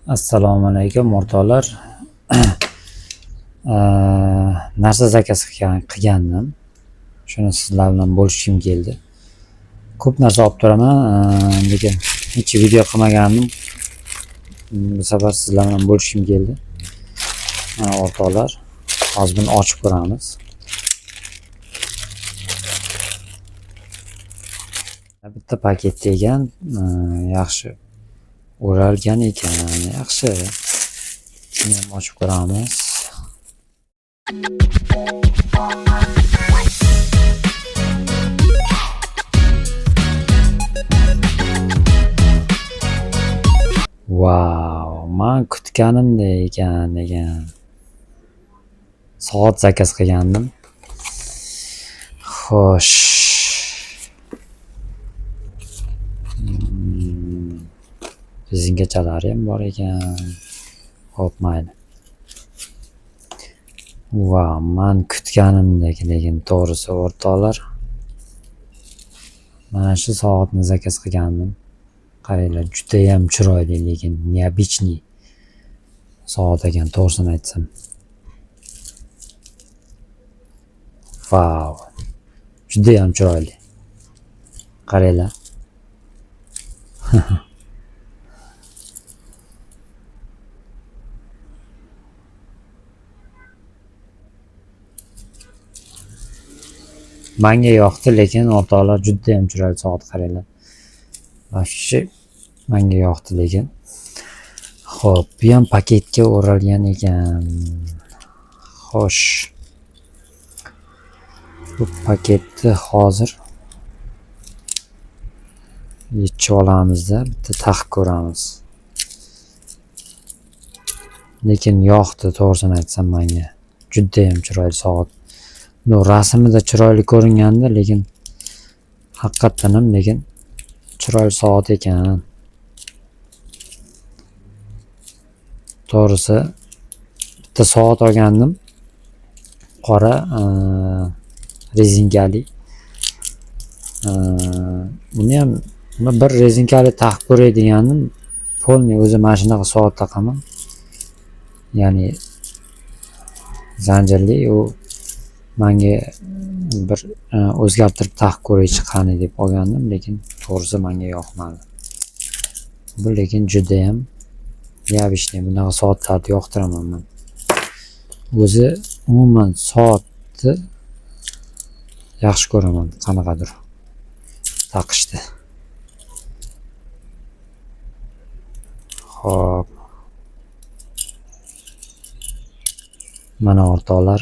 Assalomu alaykum o'rtoqlar. Narsa zakaz qilgandim. Shuni sizlar bilan bo'lishim keldi. Ko'p narsa olib turaman, lekin hech video qilmagandim. Bu safar sizlar bilan bo'lishim keldi. Mana o'rtoqlar, hozir buni ochib ko'ramiz. Bitta paketda ekan, yaxshi o'ralgan ekan, yaxshi. Buni ham ochib ko'ramiz. Wow, men kutganimdek ekan. Soat zakaz qilgandim. Xo'sh. Rezinkachalari ham bor ekan. Xo'p, mayli. Wow, men kutganimdek, lekin to'g'risi o'rtoqlar. Mana shu soatni zakaz qilgandim. Qaranglar, juda ham chiroyli, lekin необычный soat ekan, to'g'risini aytsam. Wow. Juda ham chiroyli. Qaranglar. Menga yoqdi, lekin o'rtoqlar juda ham chiroyli soat, qaranglar. Вообще menga yoqdi, lekin. Xo'p, bu ham paketga o'ralgan ekan. Xo'sh. Bu paketni hozir yechib olamizda, bitta taqib ko'ramiz. Lekin yoqdi, to'g'risini aytsam menga. Juda ham chiroyli soat. Bu rasmida chiroyli ko'ringanda, lekin haqiqatan ham lekin chiroyli soat ekan. To'g'risi bitta soat olgandim. Qora rezinkali. Buni ham bir rezinkali taqib ko'ray degandim. Polniy o'zi mana shunaqa soat taqaman. Ya'ni zanjirli, u menga bir o'zgartirib taqib ko'ray chiqqani deb olgandim, lekin to'g'risi menga yoqmadi. Bu lekin juda ham необычный, bunaqa soatlarni yoqtiraman men. O'zi umuman soatni yaxshi ko'raman, qanaqadir taqishdi. Xo'p. Mana o'rtoqlar.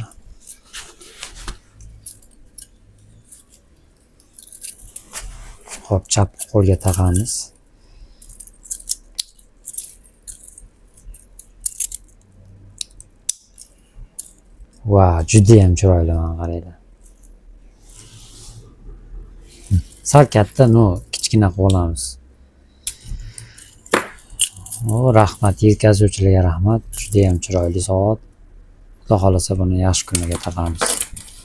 Xo'p, chap qo'lga taqamiz. Wow, juda ham chiroyli, mana qaranglar. Sal katta, kichkina qilib olamiz. Rahmat, yetkazuvchilarga rahmat. Juda ham chiroyli soat. Xudo xolasa buni yaxshi kuniga taqamiz.